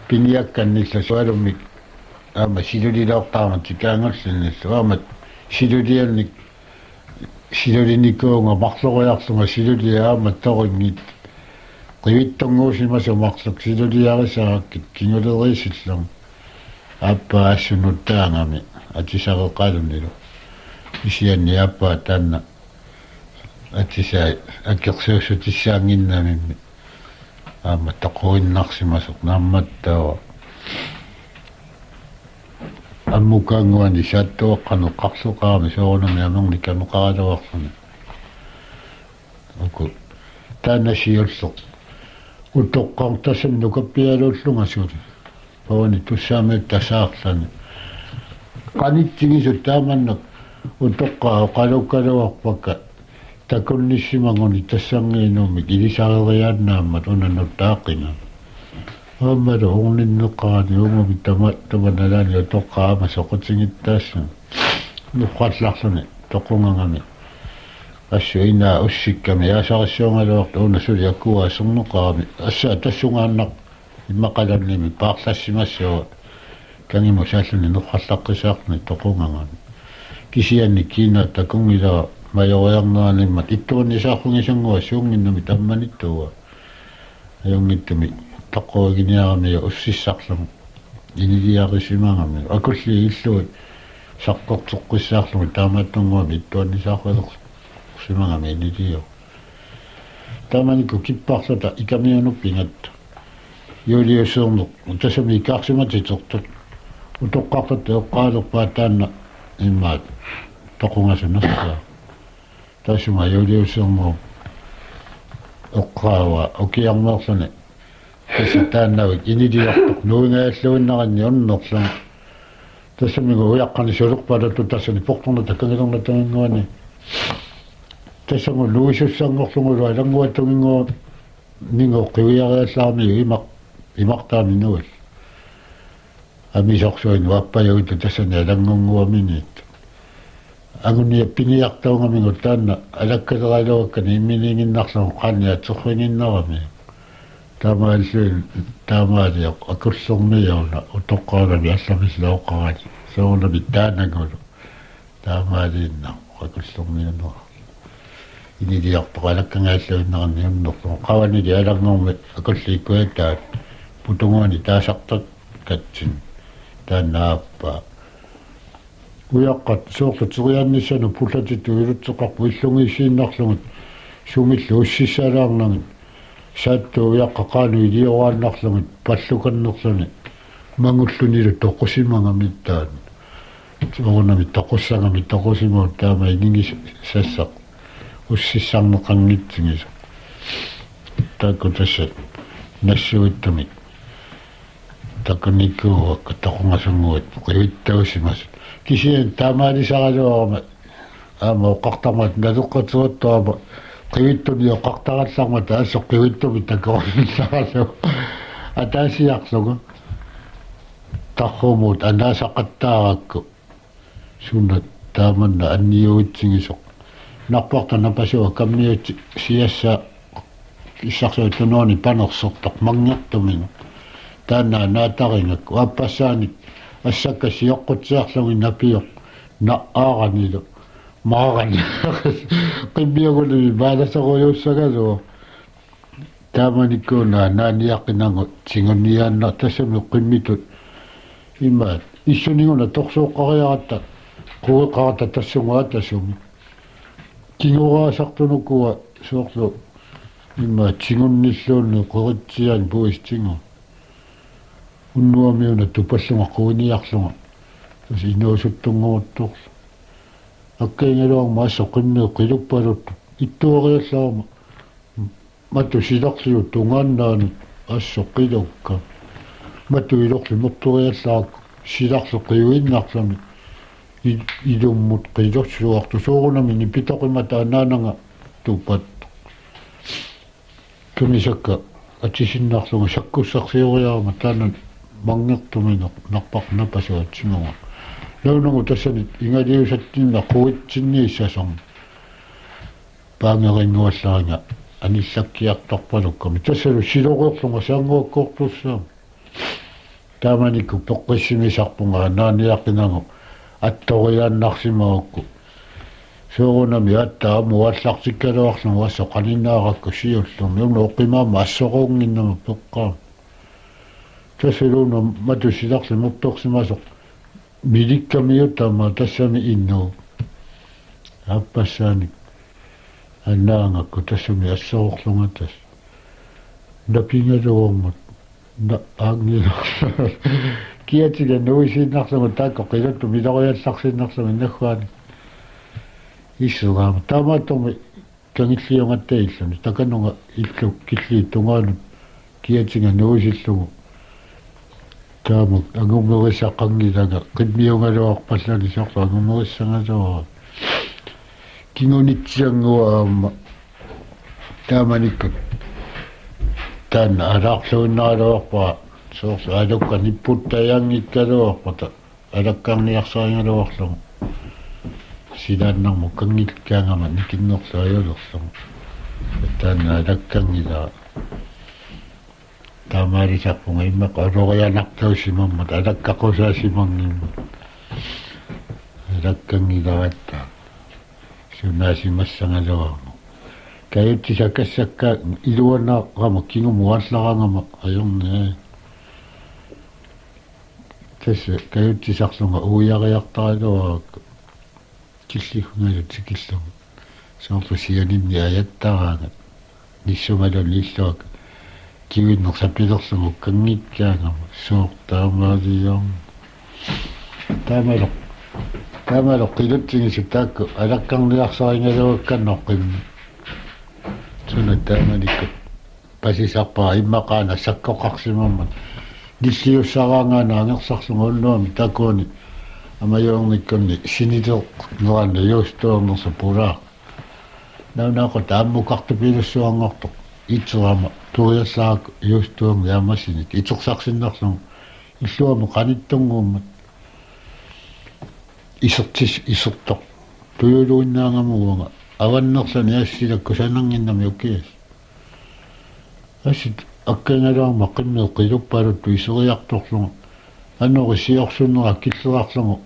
piniakkanissa suarumik ama silulilortaarma tikaangerlunillu ama siluliannik silulinikuunga marloriarlunga siluliaama toringit qivittornguusimasa marluk siluliarisarakkit kinguleriisillung appa assunuttaangami atisareqalunilu isianni appa tanna atisa akkersuussutissaanginnamimmi ama taqurinnarsimasuq naammattawa аммукаангуани сааттуэккану қарсуқарами соорнами амерни камеқаралуарлуни оку таанасиуллу утоққартасанну каппиалууллунга сули павани туссаамиут тасаарлани qanittigisut taamannaq утоққаа қалуккалуарпакка такунниссимагуни тассангиинуумми илисарериааннааммат унаннуттааққина аммада орниннеққаани унгами таманалаани утоққаама соқутингиттаасса нуққалларлуни тоқунгангами ассуина уссикками яасариссуунгалуарта унасули аккуа сорнеқарами асса тассунгааннақ иммақаланними паарлассимассуа кангиму сааллуни нуққаллаққисаарни тоқунгангами кисианни кина такунгила майориарнераниммат иттууннисаарфунгисангуа суунгиннами тамманиттуа аюнгиттуми таққуагиниарами уссиссарлугу инилиарисимаагами акулли иллуи саққортоққиссаарлугу таамааттунгуами иттуаннисаарфалерс симаагами инилио тааманику киппаарлута икамиунуппингатта юлиусуурнеқ тасами икаарсиматитортут утоққартат эққаалерпаа таанна иммаат тоқунгасунерсаа тасума юлиусуурнеқ эққаава окиарнерлуни тааннавик инилиортоқ нуингааллуиннаранни оннерлун тассамигу уяққани сулерпалатту тассани порторна таккангилерна тамингуани тассангу луисуссангорлугулу алангуаттумингуа нингу қивиариаллаарми имартаами нуал амисорсуин ваппаяуиту тассани алангунгуаминит агуния пиниартаунгамингу таанна алаккалералуаккани иммилингиннарлун қанниа торфингиннерами таамааллуин таамаалиоқ акуллерниорна утоққаанами алламиллаоқарани соорнами таанагулу таамаалиинна акуллерниорнера инилиарпа алаккангааллуиннерани уннерлу қаванили аларнэрми акуллииккуатаат путунгуани таасартат катсин тааннааппа уяққат соорлутерианнисану пуллатиту илутсеқарпу иллунгиссииннарлугут сумиллу уссиссалаарнагит саатту уяққақаану илиорааннарлугит паллуканнерлуни мангуллунилу тоқусимангамиттаан соорнами тоқуссангами тоқусимаут таама ингис сассақ уссиссарнеқангитсигисо таакку тасса нассуиттами такуникуакка тоқунгасунгуат қивиттаусимасут кисиан таамаалисаралуарма аама оқартармат налуққатуаттуама қивиттуни оқартараллармата ассоқ қивиттуми такуарларалу атаасиарлугу тархумут анаасақаттааракку суннат тааманна анниуитсигисоқ нарпарта напасуа камниут сиасса иссарсуутунуани панерсортоқ мангертумингу таанаа наатарингакку аппассааник ассакка сиоққутсиарлуги напиоқ наааранилу маарани қимбиагулуи бааласаруйуссагалуа тааманиккуунаа нааниаққинангу сингунниааннар тассами қиммитут имаат иссунигуна торсуоққариаратта қуеқарата тассугаа тассуми кингураасартунуккуа соорлу имаат сингунниллуунни қоритсиаан пуистингу уннуамиуна тупаллунга қуиниарлунга тас инуусуттунгуутторл аккаингалуарма ассо қиннеэ қилуппалутту иттуариаллаарма мату силарлиу тунгааннаани ассо қилукка мату илорли мортуриаллаарку силарлу қиуиннарлами илуммут қилорсуарту соорунамини питоқимата анаанага тупат кумисакка атисиннарлунга саккуссарсиориарма таанан мангертуминеқ нарпақ напасуатсимуга лаунагу тассани ингалиусаттинна қуитсиннииссасорн паангерингуаллааринга аниллаккиартарпалукками тассалу силориорлунга саангуаккуортуссаа тааманикку тоққиссимисарпунгаа нааниақинагу атториааннарсимаукку суурунами аттаа муаллартиккалуарлу уассо қалинааракку сиуллерми уна оқимаама ассорунгиннама пеққаа тасилуна матусиларли мупперсимасоқ миликкамиутаама тассами иннуу аппассааник аннаангакку тассами ассорурлунгатас напингалуормат на агни киатига нуисиннарсума таакко қилатту милариалларсиннарсума нахуани исугаама таамаатторми кангиллиунгаттаиллуни таканунга иллу килли тунгаанут киатига нуисиллугу таамак агумерисаққангилага қиммиунгалуарпаллани сорла агумериссангалуара кингунитсиангуаама тааманиккут таана алаарлуиннаалуарпаа соорс алукка ниппуттаяангиккалуарпата алаккаарниарсарингалуарлугу силааннарму кангилкаангама никиннерлу аюлерлугу таана алаккангилаа таамаарисарпунга иммаqa алорианартаусимаммат алаккақусаасимангимма алаккангилаатта сунаасимассангалуарму каюттисакассакка илуаннааққама кингумуалларангама аюрне тэсэ каюттисарлунга уяриартаралуаракку киллихунгалу тикиллугу соорлу сианимни аяттараангат ниссумалун иллуак кивиннерсаппилерлугу кангиккаангама соор таамаалиорн таамалоқ қилутсигису таакку алаккарниарсарингалуакканноққимми суна тааманикку пасисарпаа иммақаана саккоқарсимаммат ниллиуссараангаана ангерсарлугу уннуами такуни амаюорниккунни синитеқ нуанна юустуорнерсу пулаа наунаақу тааммукартупилуссуангортоқ итсерама туриассаак юустуорни яамасиник итерсарсиннерлугу иллуаму qaниттунгууммат исертоқ туйулуиннаангамуунга аваннерлани ассилакку санангиннами укиас ассит аккангалуарма қиммеэ қилуппалутту исериарторлугу аннери сиорсуннера киллерарлугу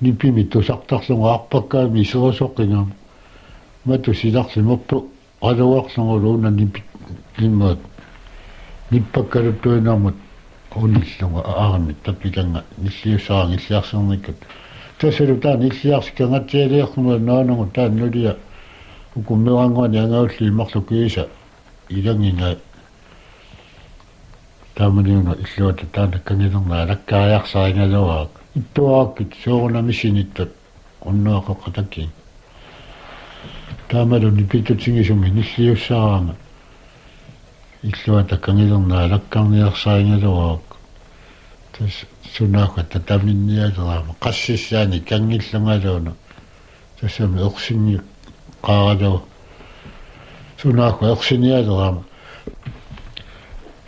нипими тусартарлугу арпаккаами исерисоққингама мату силарли моппу алуарлугу лууна ниммаат ниппаккалуттуинаармут униллугу аарми таппиканга ниллиусаран иллиарсерниккут тасалу таан иллиарскангатсиалиарнуа наанагу таан нулия укуммерангуани ангаулли имарлу кииса илангинга тааманиуна иллуата таана кангилерна алаккаариарсарингалуаак иттуааккит соорунамисиниттут уннуақоқатакки таамалуни питутсигисуми ниллиуссараама иллуата кангилерна алаккаарниарсарингалуаак тас сунааху татаминниалерама qassissaani kangillungaluuna тассами орсинни qaagaluu сунааху орсиниалерама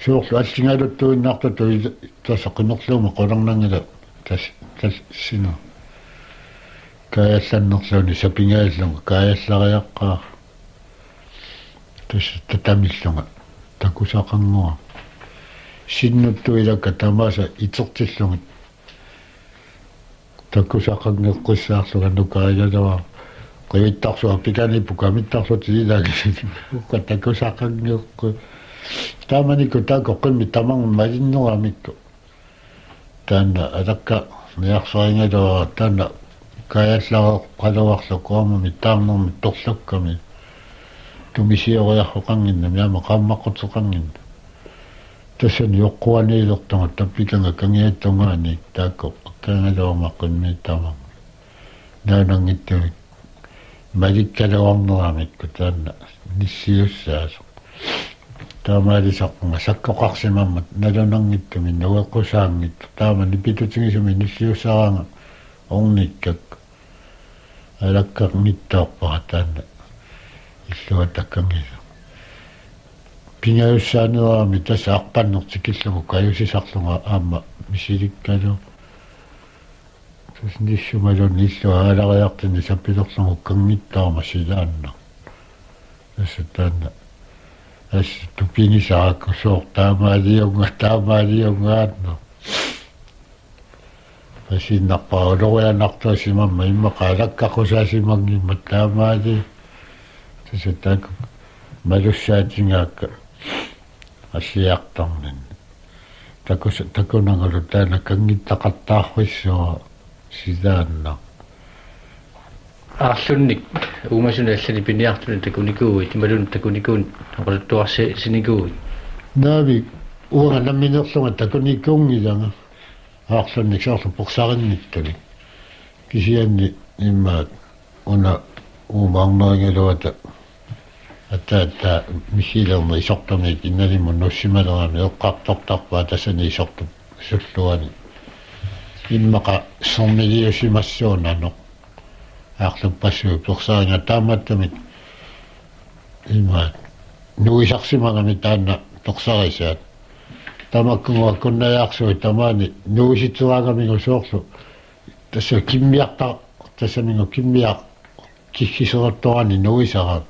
соорлу аллингалуттуиннаарту таса qinnerluuma qulernangila тас сина каялланнерлууни сапингааллунга каяллариаққаа тас татамиллунга такусақангуа синнуттуилакка тамааса итертиллугит таккусақангеққиссаарлуга нукаригалава қивиттарсуа пиканиппука миттарсутилилаги укка таккусақангеққи тааманикку таакоққимми тамангу малиннерамикку таанна алакка миарсарингалуара таанна каяллареқ қалуарлу коомами таамнерми торлукками тумисиориарфоқангинна миама qaammaqqutеқангинна тассан йоққуаниилертунга таппиканга кангиаттунгаани таакко аккангалуармаққимми таама наанангиттуми маликкалуарнерамикку таанна ниссиуссаасо таамаалисарпунга саккоқарсимаммат налунангиттуми нуэққусаангитту таама нипитутигисуми ниссиуссараанга орниккак алаккарниттаорпара таанна иллуа таккангису пингаюссаанерами таса арпаннертикиллугу каюсисарлунга аама мисиликкалу тусниссумалун иллуа аалариартини саппилерлугу кангиттаама силаанна таса таанна ас тупинисаакку соор таамаалиунгаатно пасиннарпаа улорианартуасимамма иммақалаккақусаасимагнимма таамаади тасатаак малуссаатингаакка ассиартарнин такунангалу таана кангиттақаттаарфиссуа сидаанна аарлунник уумасуна аллани пиниартуна такуникууи тималун такуникуун оқалуттуарси синикууи нави уанга намминерлунга такуникуунгилага аарлунник соорлу порсаринниттули кисианни иммаат уна уумаарнерингалуата атаата мисилерна исортамик инналимун нуссималерами эққартортарпаа тасани исортуп суллуани иммақа сормилиусимассуунано аарлуппассуи порсаринга тааматтамик иммаат нуисарсимагами таанна торсарисаат тамаккунгуа куннаяарсуи тамаани нуиситсераагамигу соорлу тасса киммиарта тассамингу киммиар киссисераттораани нуисараа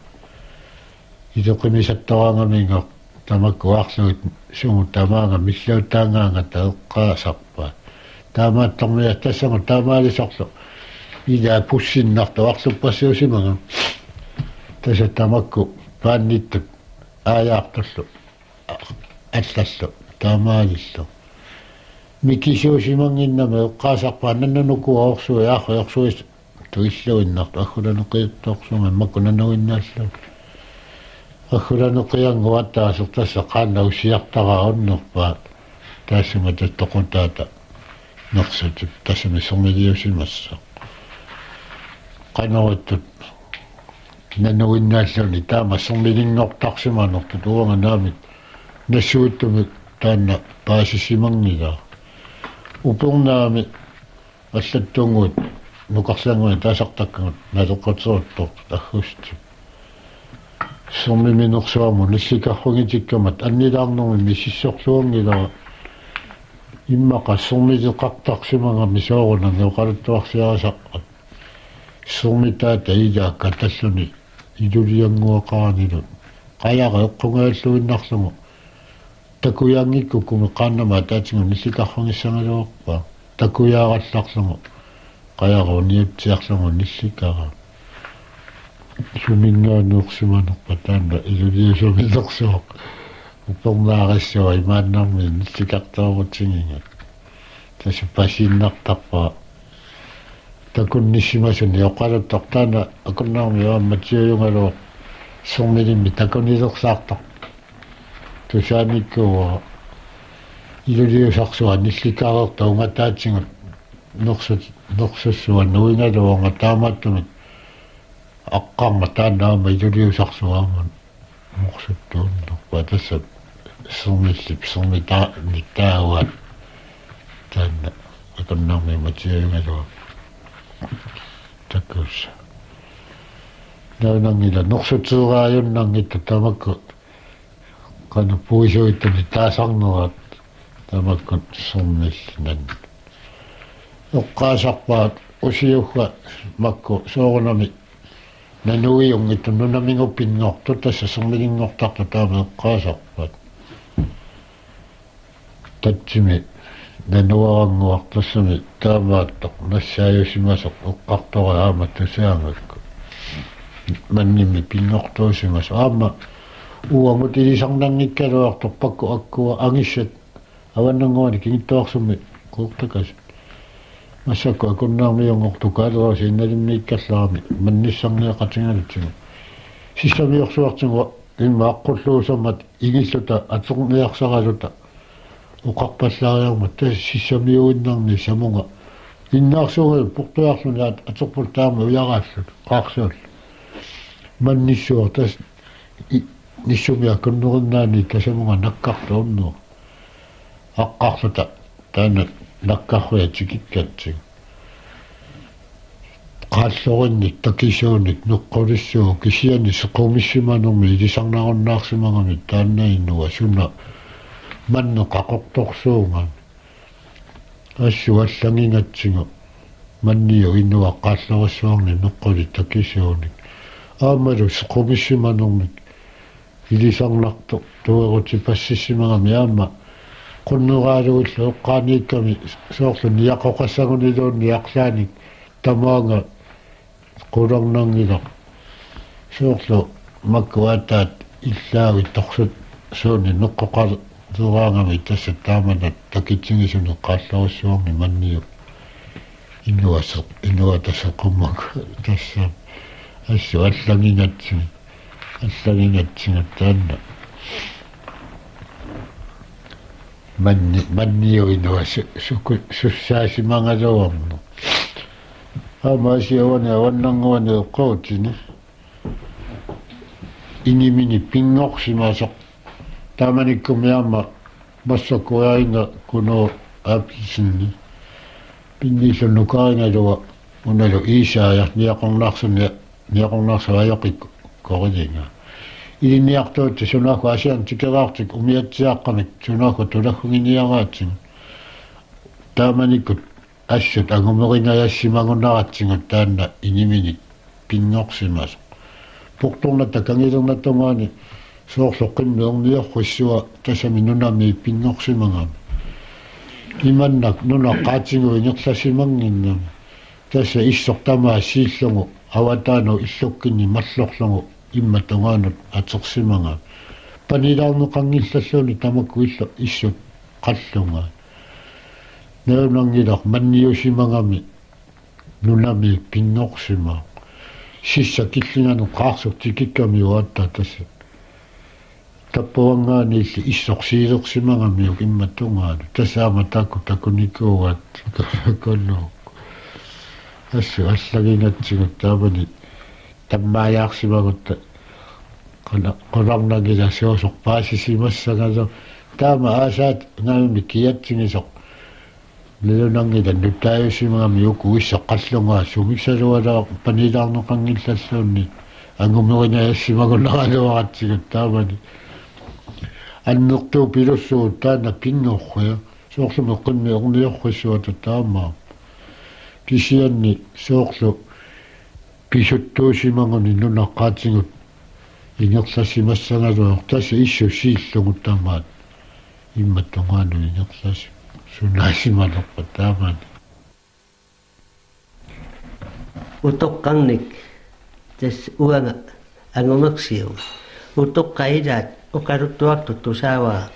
итоқимисаттораангаминго тамаккуарсуит сугу тамаага миллаутаангаанга таэққаасарпаа таамааттармиа тассаму таамаалисорлу ида пуссиннарту арлуппассуусимага таса тамакку паанниттут ааjaartullu аллаллу таамаалиллу микисуусимангиннаме эққаасарпаа наннанукуа орсуи туиллуиннарту аггуланеқиуттоорсунга маккунануиннааллу аггуланеқиангуаттаасер тасса qaannausиартараа уннерпаа таассума таттоқутаата нерсутут тассами сормилиусимасса qanuuttut нануиннааллуни таама сормилингортарсиманерту туунга наамит нассууттумик таанна паасисимангига упернаами аллаттунгуут нукарлангуи таасартаккагут налеққатсеруттор аггусту сормиминерсуаму налликарфугитиккамат аннилаарнерми миссиссорлуангилаа иммақа сормилеқартарсимагами соорунан неоқалуттуарсиарасаққат сормитаата идаакка таллуни илулиангуақаранилу қаяра эққунгааллуиннарлугу такуяангиккуккуми qaannama таатингу налликарфугиссагалуорпа такуяаралларлугу қаяра униутсиарлугу налликара сумингаануорсиманерпа таанна илулиусумилерсуоқ упернаариссуа имааннарми налликартаарутсигинга тасу пасиннартарпаа такунниссимасуни оқалуттартаана акуннаарми аамматиуюнгалуо сормилимми такунилерсаартар тусааниккуа илулиусарсуа налликаарерта унгатаатсингут нерсуссуа нуингалуонга таамааттумик аққарма таанаама илулиусарсуааман морсуттууннерпа тасса сормиллип ниттаауат таанна акуннаарми матиуюнгалуа таккус наунангила норсутсуугааюннаргитта тамакку кана пуисуиттани таасарнерат тамаккут сормиллинан эққаасарпаат усиугга макку соорунами нануиунгитту нунамингуппингорту тасса сормилингортарту таама эққаасарпаат татсими нануарангуартассами таамааттоқ нассааюсимасоқ эққартора аама тусаангакку манними пингортуусимас аама уамут илисарнангиккалуартор пакку аккуа ангиссат аваннангуани кингиттуарсуми кууртакас массакку акуннаармиунгорту каалерааси инналимнииккалларами манниссарниақатингалутсигу сиссамиорсуартигуа имма аққуллуусаммат игиллута атерниарсаралута уқарпаллаариарма тас сиссамиуиннарни самунга иннаарсугу портуарлуни атерпул таама уярааллут қаарсуул манниссуа тас ниссумиа коннериннаани тасамунга наккартууннуа аққарлута таана наккарруя тикиккатсиг qaallorинник такисууник неққулиссуу кисиани сеқумиссиманерми илисарнаруннаарсимагами тааннаиннуа суна манне қақорторсуунга ассу аллангингатсигу манниу иннуа qaalloriссуарни неққули такисууник аамалу сеқумиссиманерми илисарнартор туерути пассиссимагами аама qunneraaluullu uqqaaniikkami soorlu niaqoqassaguniluun niaqlaanik tamaanga qulornarngiloq soorlu makkuataat иллаави торсут сууни неққоқар зураангами тасса тааманат такитсигисуни qaallorussuarni манниу инуатасеқуммак тасса ассу аллагингатсига таанна манниу инуасе суку суссаасимангалуарну амаасиавани аваннангуани эққаутини inimini pinngorsimasoq taamanikkumiaama massakkuainga kuno appisinni pinniillunukaringaluga unalu iisaaya niaqornarsu ajoqikku korilinga iliniartuut sunaakku asian tikeraartik umiatsiaqqamik sunaakku tulaggunginiaraatsing taamanikkut assut angumeringayassimagunnaratsingut taanna inimini pinngorsimasoq Portornata kangilernatamaani soorloqinneorniorrussua tasami nunami pinngorsimangam imannak nunaqaatingu ingerlasimanginnam tassa issortamaa siillungu awataanu illukkinni mallorlungu immatungaanut atersimangam panilaarneqangillalluuni tamakku issut qallunga neunangilaq manniusimangami nunami pinngorsimaa sissa killinganu qaarsuq tikikkami uatta tassa tappuangaani illi issorsiilersimangamiuk immatungaanu tassaama takunikuugaat kollu assu allagingatsigut taamani tammaajaarsimagutta qolarnagila soosoq paasisimassagalo taama aasaat ngaami kiatsingisoq leunangila nuttaayusimagami uku issoqqallungaa sumisaluala panilaarneqangillalluunni angumeringayassimagunnaraluaratsigut taamani аннертуу пилуссуу таана пиннорхуя соорлу меққинни орниорхуссуата таамаа кисианни соорлу писуттуусимагуни нунаққаатингут ингерласимассагалуар тасса иссу сииллугут таамаат имматтунгаану ингерласи сунаасималерпа таамаани утоққарник тас уанга ангумерсиу утоққаилаат оқалуттуарту тусааваа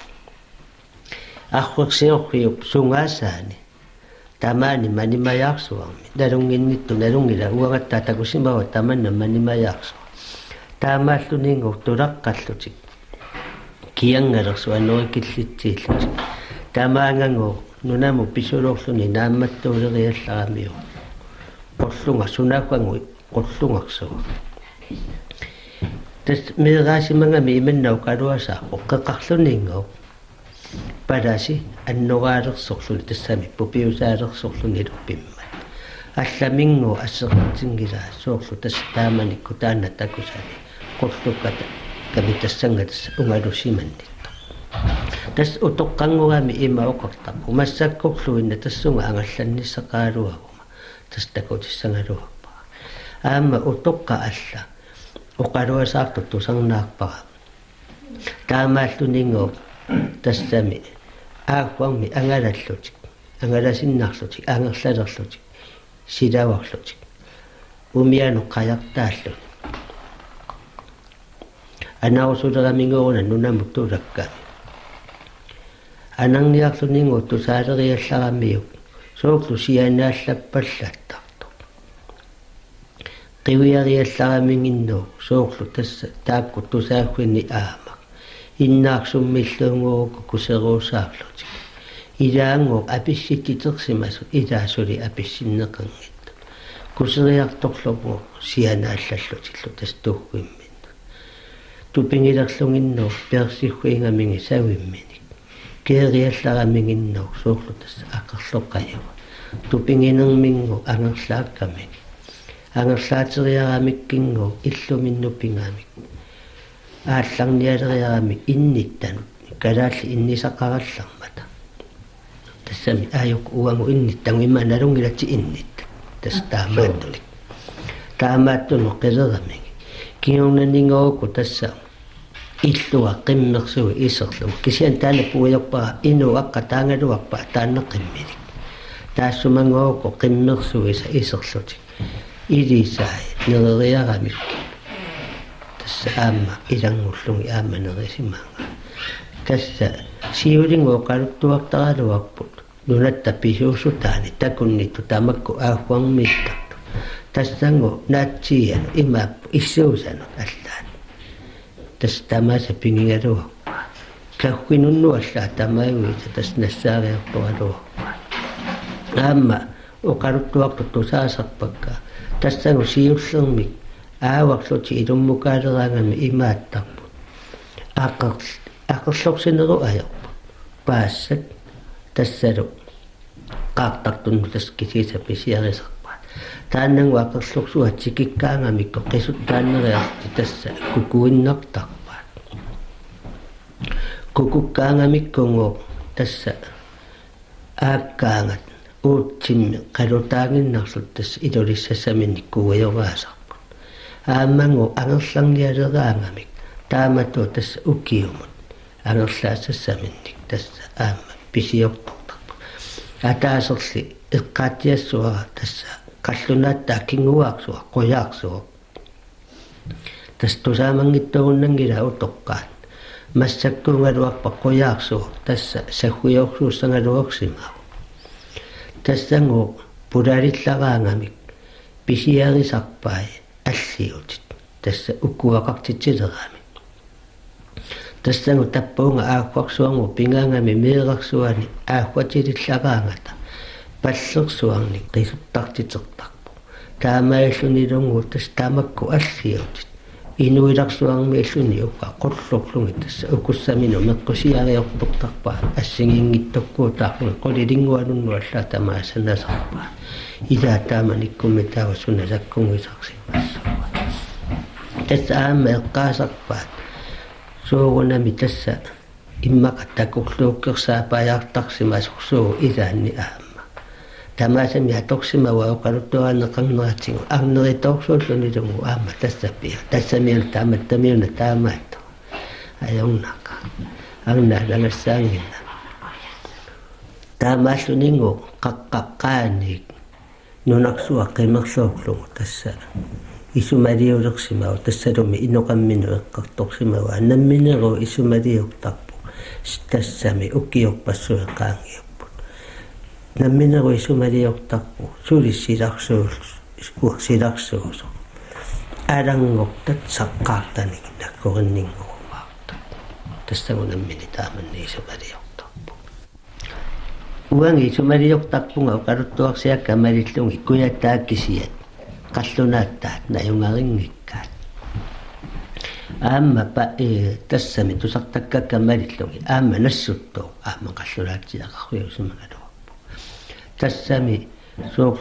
арферсиорфиуп сунгаасаани тамаани манимаяарсуарми налунгиннитту налунгила уагатта такусимава таманна манимаяарсу таамааллунингор тулаққаллутик киангалерсу анорикиллитсииллутик тамаангангоо нунаму писулоорлуни наамматтуулериалларамиу qollunga sunaakkuangui qollungarsuu tas meerasimangami imannau kaluasa oqqeqarluninngau palasi annoraalersorluni tassami pupiusaalersorluni lupimmat алламингу ассеқартингила соорлу тас тааманикку таанна такусали qollukata камитассангатас унгалусиманнитто тас утоққангуами има оқартап умассаккорлуинна тассунга ангалланниссақаалуагума тас такутиссангалуарпа аама утоққа алла оқалуасаарту тусарнаарпара таамааллунингу тассами аақуарми ангалаллутик ангаласиннарлутик аангерлалерлутик силаварлутик умиану қаяртааллу анаусулерамингоруна нунамуттулакками анарниарлунингу тусаалериалларамиук сооклу сианааллаппаллаттарту qivиариалларамингиннуу сооклу тасса таакку тусаагуини аама иннаарсуммиллунгууку кусеруусаарлутик илаангоо аписситтитерсимасу илаасули аписсиннеқангитту кусериарторлугу сианааллаллутиллу тастуугуимминну тупингилерлугиннуу персиггуингаминги савимминик кеериалларамингиннуу соорлу тасса аққарлоққаява тупингинермингу ангерлааккамик ангерлаатериарамиккингу иллуминнуппингаамик аалларниалериарамик инниттанут калаалли иннисақараллармата тассами ааюк уангу инниттангу имааналунгилати иннит тас таамааттуник таамааттуну қилерамик киорнанингоокку тасса illua qimmersugu iserlu kisian taana puuyorpara inu aqqataangaluarpa taanna qimmilik taassumangooqo qimmersugu iserlutik ilisaai nereriaramikki tassa aamma ilangullungi aamma nerisimaanga tassa siulingoqaluttuartaraluarput nunatta pisuusutaani takunnittu tamakku aahuangmiittartu tassango naatsianu imaappu issuusanu allaat tas tamasa pingingaluarpa kahwinunnuallaa tamaiuita tas nassaariartoraluarpa aamma oqaluttuartuttu saasarpakka tassango siullermik aawaqluti ilummukaaleраангами имааттарпут ақерлорсинеру аёрпу паассат тассалу qaartartunnu taskisiisa pisiarisarpaat taannangu ақерлорсуа тикиккаангамикко qisuttaanneriarti tassa kukuinnartarpaat kukukkaangamikkungu tassa aakkaangat uutsimmi qalutaanginnarlut tassa ilulissassaminnikkuuajораасарпут ааммангу анерларниалераангамик таамату тасса укиумут анерлаассассаминник тасса аама писиортортарпу атаасерли эққаатиассуара тасса қаллунааттаа кингуаарсуа қояарсуа тас тусаамангиттугуннангила утоққаат массаккуунгалуарпа қояарсуа тасса саггуйорсууссангалуорсимаа тассангу пулалиллараангамик писиарисарпаи аллиутит тасса уккуақартитсилерами тассангу таппуунга ааққарсуарму пингаангами меэрарсуани ааққатилиллараангата паллерсуарни қисуттартитертарпу таамааллунилунгу тас таамакку аллиутит инуиларсуарми аллуни ука қоллорлунги тасса укуссамину меққусиариорпуттарпаа ассигингиттоккуутаарпуни қолилингуанунну аллаа тамаасанасарпаа илаа тааманиккуми таавасуна саккунгисарсимассуа тасса аама эққаасарпаат суурунами тасса иммақаттакурлууккерсаапааяартарсимасурсуу илаанни аама тамаасами аторсимава оқалуттуаанеқарнератсигу арнериторсууллунилугу аама тассапиа тассамиана тааматтамиуна таамаатто аёрнака арнаалагассаангинна таамааллунингу қаққаққааник нунарсуа қимерлоорлугу тасса исумалиулерсимау тассалуми иноқаммину эққарторсимава аннамминеру исумалиуктарпу тассами уккиорпассуэқаангиуппут намминеру исумалиуктарпу сулиссиларсуусо алангоқтат саққаартаник наккориннингуумаарту тассагу наммини тааманни исумалиуктарпу уанги исумалиуктарпунга оқалуттуарсиакка малиллунги куяттааккисиат qallunattaat najungaringikkaat aamma pa tassami tusartakkakka malillungi aamma nassuttu aamma qallunaatsiaqarriusimagaluarpu tassami suur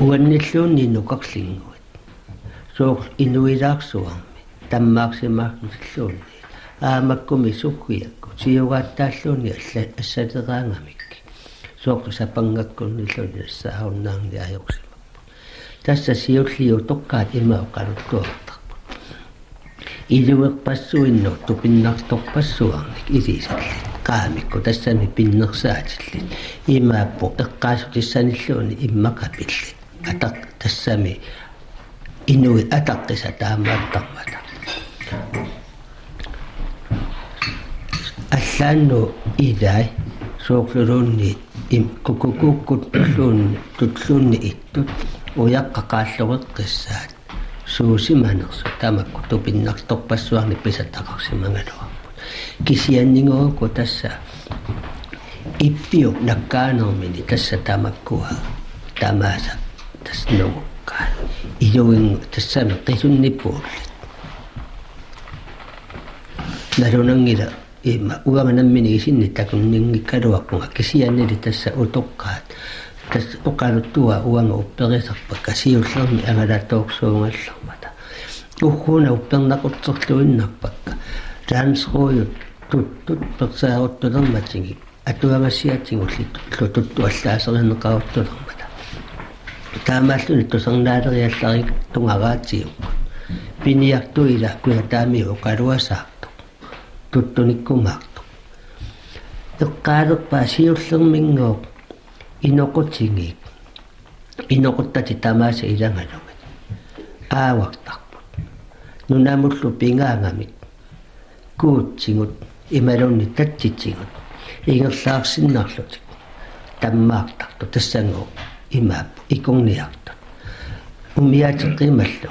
uannilluunni nuqarlinguat suur inuilaarsuarmi tammaarsimaarlusilluunni aamakumi sukkiakku siugaattaalluunni assateraangamik soqu sapangakkunnillunissaaunnaangi ajoqsimappu tassa siulliu toqqaat imaoqaluttuartarpu ilueqpassuinnu tupinnartorpassuarnik ilisalli qaamikku tassami pinnersaatillit imaappu eqqaasutissaniilluuni immaqapillit ataq tassami inui ataqqisa taamaattarmata allaannu ilai soqluluunni kukukukkut tutluunni ittut uyaqqaqaallureqqissaat suusimanersu tamakku tupinnartorpassuarni pisattaqarsimangaluarput kisianninguuku tassa ippiu nakkaanermini tassa tamakkua tamaasa tasnugukkaan iluing tassami qisunnipuullit nalunangila ima uanganammini isinni takunninngikkaluarpunga kisiannili tassa utoqqaat tassa uqaluttua uanga upperisarpakka siullermi angalatoorsuungallermata uhhuuna uppernaqutserluinnarpakka transruuyut tuttut persaaruttulermatigi atuangasiatingullittutlu tuttu allaaserинеqaruttulermata taamaalluni tusernaaleriallarik tungaraatiukku piniaktuila kuya taami uqaruasaartuq tuttunikkumaartuq eqqaaluq paasiullerminguuq inoqutingiik inoquttati tamaasa ilangalungat aawaqtarput nunamullu pingaangamik kuutsingut imalunni tatsitsigut ingerlaarsinnarlutik tammaartartu tassangu imaappu ikunniartu umiateqimallu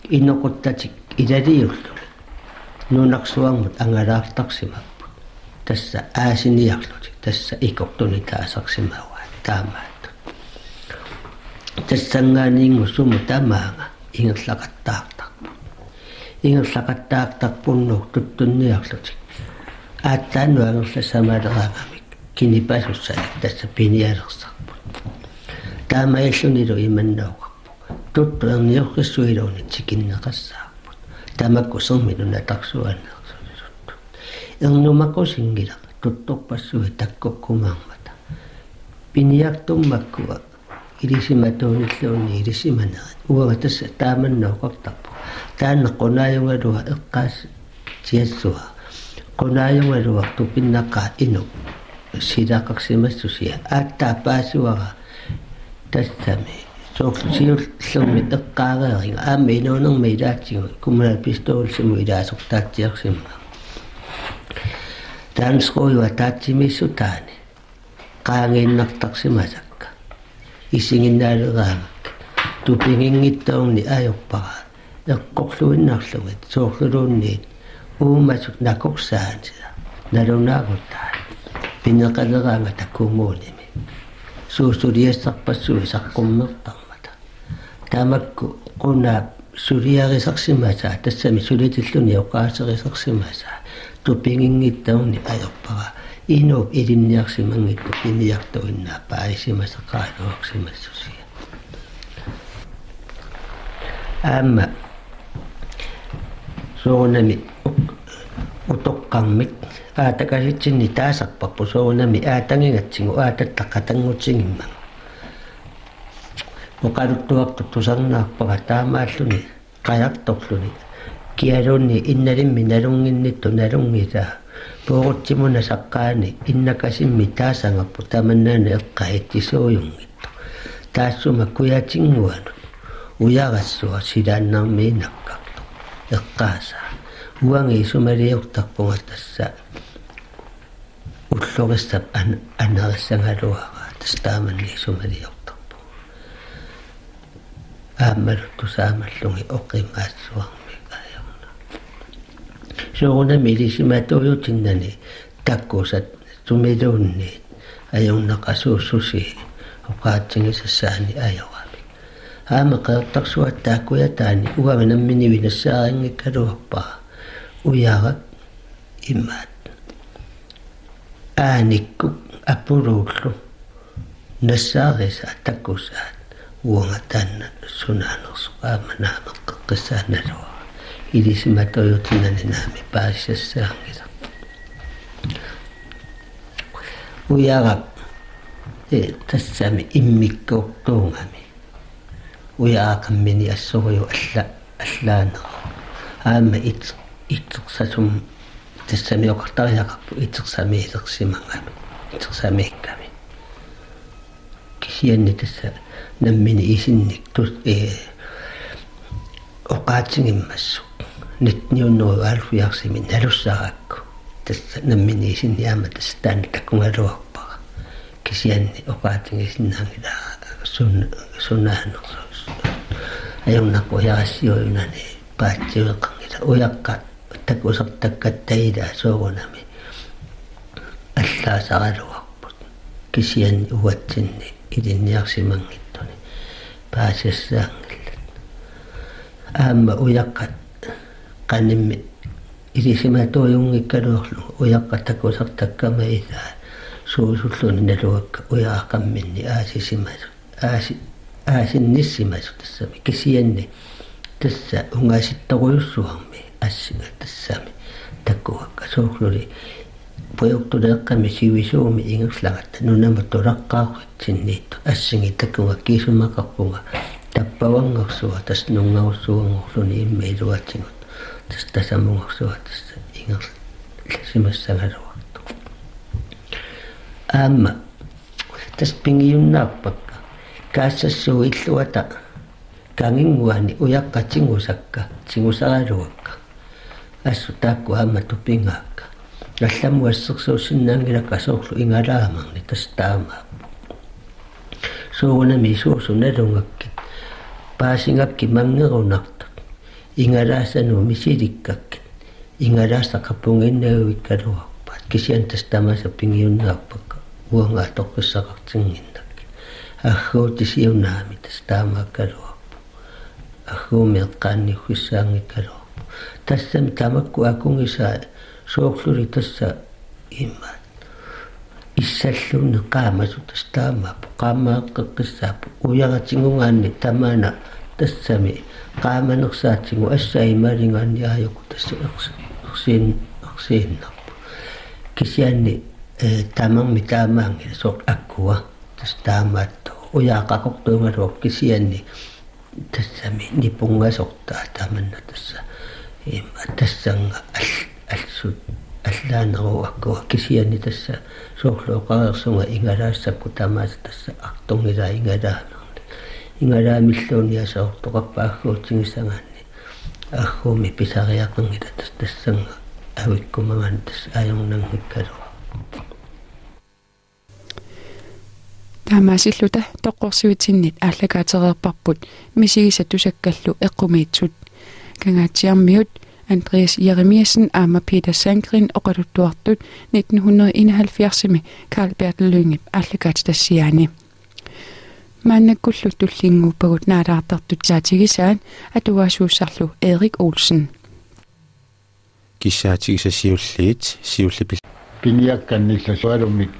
inoquttatik ilaliullu nunarsuarmut angalaartarsimapput tassa aasiniarlutik tassa ikortuni taasarsimaawaa taamaattu tassangaaniingu sumu tamaanga ingerlaqattaartarpunnuq tuttunniarlutik aattaanuangerlassamaaleraangamik kinipasussalik tassa pinialersarput taamaillunilu imannauqarpu tuttu erniorrissuiluuni tikinneqassaarput tamakku sermiluna tarsuanneersulisuttu ernumaqusinngila tuttorpassui takkokkumaarmata piniartummakkua ilisimatuunilluunni ilisimanerit uama tassa taamannauqartarpu taanne qunaayungalua eqqaas tiassua qunaayungalua tupinnaqaa inu silaqarsimassusia aattaa paasuara tassami soorlusiullermi eqqaareeringa aammi inuunermi ilaatsigu kumala pistoolsimu ilaasortaatiarsimma taanskoiwa taatsimissu taani qaangiinnartarsimasakka isinginnaaleraangak tupingingittaunni ajorpara eqqorluinnarlugit soorluluunniit uumasut nakorsaansia nalunaagutaan pinneqaleraanga takkuumuunimi suusuliassarpassui saqqummertarmata tamakku qunaap suliarisarsimasaa tassami sulitilluni oqaaserisarsimasaa tupingingittaunni ajorpara inuup ilinniarsimangittu piniartuinnaappa aisimasaqaaluarsimassusia aamma soornami utoqqarmik aatakasitsinni taasarparpu soornami aatangigatsingu aatattaqatangutsingimmang oqaluttuartu tusarnaarpara taamaalluni qajartorluni kialunni innalimmi nalunginnittu nalungisaa puurutsimuna saqqaani innakasimmi taasangarpu tamannaana eqqahittissuuyungittu taassuma kuyatinguanu uyarassua silaannarmiinnaqqartu eqqaasaa uangi sumaliortarpunga tassa ullorissap anarissangaluara tastaamanni sumaliortarpu aammaluttu saamallungi oqimaassuarmi ayarna soorunami ilisimatuyutinnani takkuusat sumiluunni ajornaqasuussusi oqaatsingisassaani ayawami aama qeertarsuattaakuyataani uama namminivinassaarinngikkaloarpaa uyarak imaat aanikku apuluullu nassaarisa takkusaat uanga tanna sunaanersu aamanaamaqeqqissaanalua ilisimatuyutinani naami paasissaangila uyarak tassami immikkuortuungami uyaaqammini assoruyu allaanera aama itsersasum tassami oqartariaqarpu itersamiilersimangami itersamiikkami kisianni tassa nammini isinnik oqaatsingimassuk nitniunneru aalfiarsimi nalussaraakku tassa nammini isinni aama tassa taanni takkungaluarpara kisianni oqaatsingisinnaangila sunaanersus ajornaqu yarassiuyunani paatsiueqangila uyaqqa takusartakkattaila soorunami allaasaраluарпут кисианни уатсинни илинниарсимангиттуни паасиссаангилла аама уяққат qanimmi илисиматуйунгиккалуорлу уяққа такусартаккама илаа суусуллуни налуакка уяақамминни аасисимасу аасинниссимасу тассами кисианни тасса унгааситторуйуссуарми ассига тассами таккуакка суурлули поёктулеэкками сивисууми ингерслагатта нунама тулаққаақутсинниитту ассиги таккуга кисумақарпунга tappavangorsuwa tas nungaursuangorluni immiiluatingut tas tasamungorsuwa tassa inger lasimassangaluartu aamma tas pingiunnaappakka kaassassugu illuata kanginguani uyaqqatingusakka tingusaraluakka assu taakku aamma tupingaakka allamu assersuussinnaangilakka soorlu ingalaamangni tas taamaappu suunami suusunalungakkit paasingakki mangerunartaq ingalaasanu misilikkakki ingalaasaqapunginnaguikkaluarpaat kisian tas tamasa pingiunnaarpakka uanga toqqissaqartinginnakki agguutisiunaami tas taamaakkaluarpu agguumi eqqaanniugissaangikkaluarpu tassami tamakku akungisaa soorluli tassa immaat issallunne qaamasu tas taamaappu qaammaaqeqqissaapu uyaratingungaanni tamaana tassami qaamanersaatigu assaimalingaanni aayoku tassa ersiinnarpu kisianni tamarmi taamaangila soort akkua tas taamaatto uyaaqaqortuungaluor kisianni tassami nipungasortaa tamanna tassa imma tassanga alsut allaaneru akkua kisianni tassa soorluoqarersunga ingalaassakku tamaasa tassa artungilaa ingalaanarni ingalaamilluuni asoortoqarpaagguutsingisangaanni agguumi pisariaqangila tassanga awikkumangan tass ajornanngikkalua taamaasilluta toqqorsiutinnit ааллакаатерерпарпут мисигиса тусаккаллу эққумиитсут кангаатсиармиут Andreas Jeremiasen aama Peter Sandgren oqaluttuartut 1971 Carl Bertel Lynge allakaatstassiaani maannakkullu tullinguuppagut naalaartartut saatigisaan atuaasuussarlu Erik Olsen kissaatigisasiulliit siullipil piniakkanilla sualumik